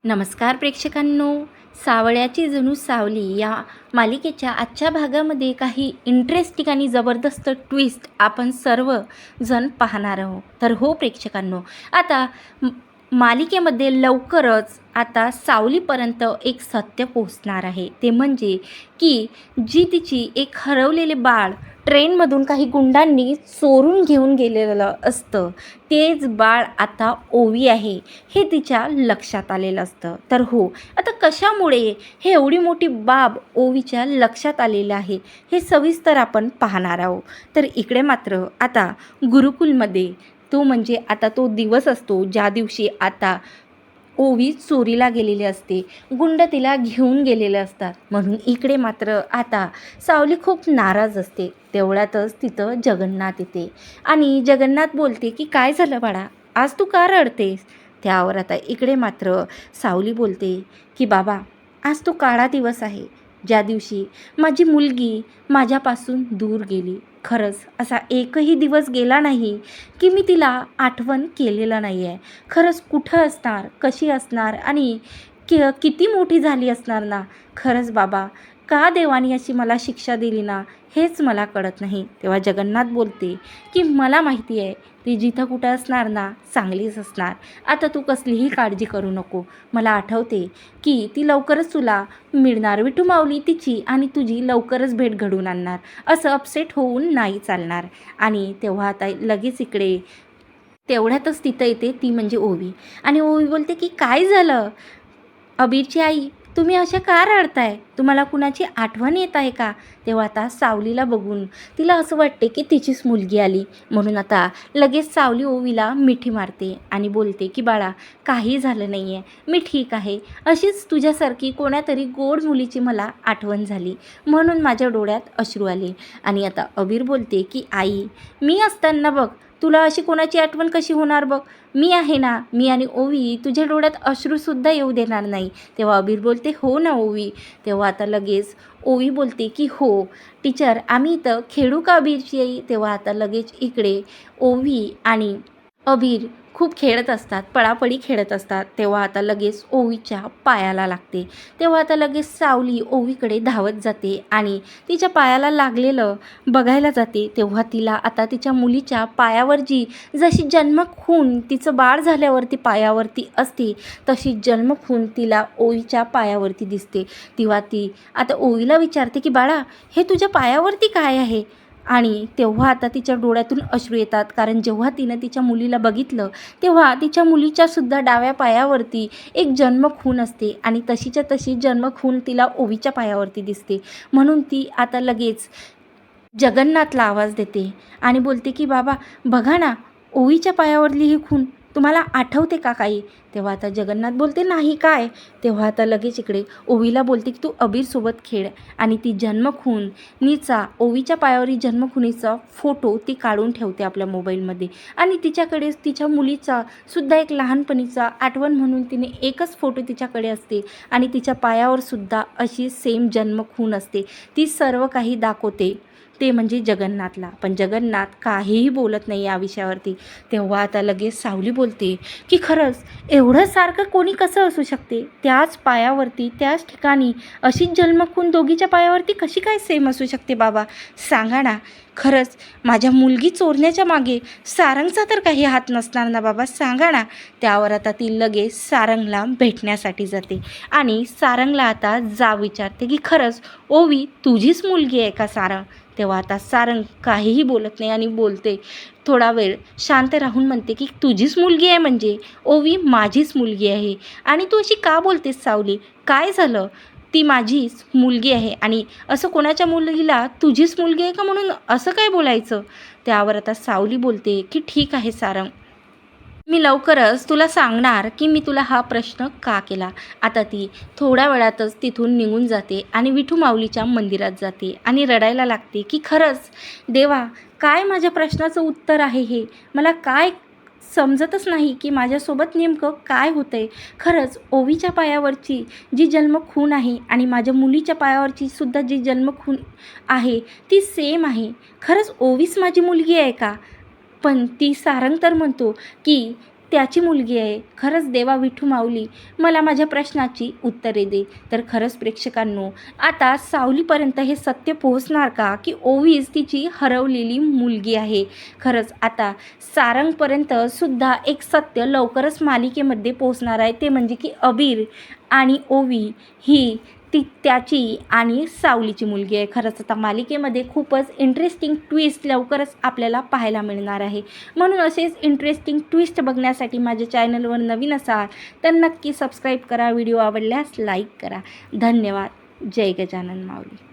नमस्कार प्रेक्षकांनो, सावळ्याची जणू सावली या मालिकेच्या आजच्या भागामध्ये काही इंटरेस्टिंग आणि जबरदस्त ट्विस्ट आपण सर्व जण पाहणार आहोत. तर हो प्रेक्षकांनो, आता मालिकेमध्ये लवकरच आता सावलीपर्यंत एक सत्य पोहोचणार आहे. ते म्हणजे की जी तिची एक हरवलेले बाळ ट्रेनमधून काही गुंडांनी चोरून घेऊन गेलेलं असतं, तेच बाळ आता ओवी आहे हे तिच्या लक्षात आलेलं असतं. तर हो, आता कशामुळे हे एवढी मोठी बाब ओवीच्या लक्षात आलेलं आहे हे सविस्तर आपण पाहणार आहोत. तर इकडे मात्र आता गुरुकुलमध्ये तो म्हणजे आता तो दिवस असतो ज्या दिवशी आता ओवी चोरीला गेलेली असते, गुंड तिला घेऊन गेलेले असतात. म्हणून इकडे मात्र आता सावली खूप नाराज असते. तेवढ्यातच तिथं जगन्नाथ येते आणि जगन्नाथ बोलते की काय झालं बाळा, आज तू का रडतेस? त्यावर आता इकडे मात्र सावली बोलते की बाबा, आज तो काळा दिवस आहे ज्या दिवशी माझी मुलगी माझ्यापासून दूर गेली. खरंच असा एकही दिवस गेला नाही की मी तिला आठवण केलेलं नाही आहे. खरंच कुठं असणार, कशी असणार आणि किती मोठी झाली असणार ना. खरंच बाबा, का देवानी अशी मला शिक्षा दिली ना हेच मला कळत नाही. तेव्हा जगन्नाथ बोलते की मला माहिती आहे ती जिथं कुठं असणार ना चांगलीच असणार. आता तू कसलीही काळजी करू नको. मला आठवते की ती लवकरच तुला मिळणार. विठू माऊली तिची आणि तुझी लवकरच भेट घडवून आणणार. असं अपसेट होऊन नाही चालणार. आणि तेव्हा आता लगेच इकडे तेवढ्यातच तिथं येते ती म्हणजे ओवी. आणि ओवी बोलते की काय झालं अबीरची आई, तुम्ही अशा का रडताय? तुम्हाला कुणाची आठवण येत आहे का? तेव्हा आता सावलीला बघून तिला असं वाटते की तिचीच मुलगी आली. म्हणून आता लगेच सावली ओवीला मिठी मारते आणि बोलते की बाळा, काही झालं नाही आहे, मी ठीक आहे. अशीच तुझ्यासारखी कोणातरी गोड मुलीची मला आठवण झाली म्हणून माझ्या डोळ्यात अश्रू आले. आणि आता अबीर बोलते की आई, मी असताना बघ तुला अशी कोणाची आठवण कशी होणार बघ. मी आहे ना, मी आणि ओवी तुझ्या डोळ्यात अश्रूसुद्धा येऊ देणार नाही. तेव्हा अबीर बोलते हो ना ओवी. तेव्हा आता लगेच ओवी बोलते की हो टीचर, आम्ही इथं खेळू का अबीरची आई? तेव्हा आता लगेच इकडे ओवी आणि अबीर खूप खेळत असतात, पळापळी खेळत असतात. तेव्हा आता लगेच ओवीच्या पायाला लागते. तेव्हा आता लगेच सावली ओवीकडे धावत जाते आणि तिच्या पायाला लागलेलं बघायला जाते. तेव्हा तिला आता तिच्या मुलीच्या पायावर जशी जन्मखून तिचं बाळ झाल्यावरती पायावरती असते, तशी जन्मखून तिला ओवीच्या पायावरती दिसते. तेव्हा ती आता ओवीला विचारते की बाळा, हे तुझ्या पायावरती काय आहे? आणि तेव्हा आता तिच्या डोळ्यातून अश्रू येतात. कारण जेव्हा तिनं तिच्या मुलीला बघितलं तेव्हा तिच्या मुलीच्यासुद्धा डाव्या पायावरती एक जन्मखून असते आणि तशीच्या तशी जन्मखून तिला ओवीच्या पायावरती दिसते. म्हणून ती आता लगेच जगन्नाथला आवाज देते आणि बोलते की बाबा बघा ना, ओवीच्या पायावरली ही खून तुम्हाला आठवते का काही? तेव्हा आता जगन्नाथ बोलते नाही काय? तेव्हा आता लगेच इकडे ओवीला बोलते की तू अबीरसोबत खेळ. आणि ती जन्मखुनीचा ओवीच्या पायावरील जन्मखुनीचा फोटो ती काढून ठेवते आपल्या मोबाईलमध्ये. आणि तिच्याकडे तिच्या मुलीचा सुद्धा एक लहानपणीचा आठवण म्हणून तिने एकच फोटो तिच्याकडे असते आणि तिच्या पायावर सुद्धा अशी सेम जन्मखून असते. ती सर्व काही दाखवते ते म्हणजे जगन्नाथला. पण जगन्नाथ काहीही बोलत नाही या विषयावरती. तेव्हा आता लगेच सावली बोलते की खरंच एवढं सारखं कोणी कसं असू शकते? त्याच पायावरती त्याच ठिकाणी अशीच जन्मखून दोघीच्या पायावरती कशी काय सेम असू शकते बाबा? सांगा ना. खरंच माझ्या मुलगी चोरण्याच्या मागे सारंगचा तर काही हात नसणार ना बाबा, सांगा ना. त्यावर आता ती लगेच सारंगला भेटण्यासाठी जाते आणि सारंगला आता विचारते की खरंच ओवी तुझीच मुलगी आहे का सारंग? तेव्हा आता सारंग काहीही बोलत नाही आणि बोलते थोडा वेळ शांत राहून म्हणते की तुझीच मुलगी आहे म्हणजे ओवी माझीच मुलगी आहे. आणि तू अशी का बोलतेस सावली? काय झालं? ती माझीच मुलगी आहे आणि असं कोणाच्या मुलगीला तुझीच मुलगी आहे का म्हणून असं काय बोलायचं? त्यावर आता सावली बोलते की ठीक आहे सारंग, मी लवकरच तुला सांगणार की मी तुला हा प्रश्न का केला. आता ती थोड्या वेळातच तिथून निघून जाते आणि विठू माऊलीच्या मंदिरात जाते आणि रडायला लागते की खरंच देवा, काय माझ्या प्रश्नाचं उत्तर आहे हे? मला काय समजतच नाही की माझ्यासोबत नेमकं काय होतं आहे. खरंच ओवीच्या पायावरची जी जन्मखून आहे आणि माझ्या मुलीच्या पायावरची सुद्धा जी जन्मखून आहे ती सेम आहे. खरंच ओवीच माझी मुलगी आहे का? पण ती सारंग तर म्हणतो की त्याची मुलगी आहे. खरंच देवा विठू माऊली मला माझ्या प्रश्नाची उत्तरे दे. तर खरंच प्रेक्षकांनो, आता सावलीपर्यंत हे सत्य पोहोचणार का की ओवीच तिची हरवलेली मुलगी आहे? खरंच आता सारंगपर्यंत सुद्धा एक सत्य लवकरच मालिकेमध्ये पोहोचणार आहे, ते म्हणजे की अबीर आणि ओवी ही त्याची आणि सावलीची मुलगी आहे. खरंच आता मालिकेमध्ये खूपच इंटरेस्टिंग ट्विस्ट लवकरच आपल्याला पाहायला मिळणार आहे. म्हणून असेच इंटरेस्टिंग ट्विस्ट बघण्यासाठी माझ्या चॅनलवर नवीन असाल तर नक्की सबस्क्राईब करा. व्हिडिओ आवडल्यास लाईक करा. धन्यवाद. जय गजानन माऊली.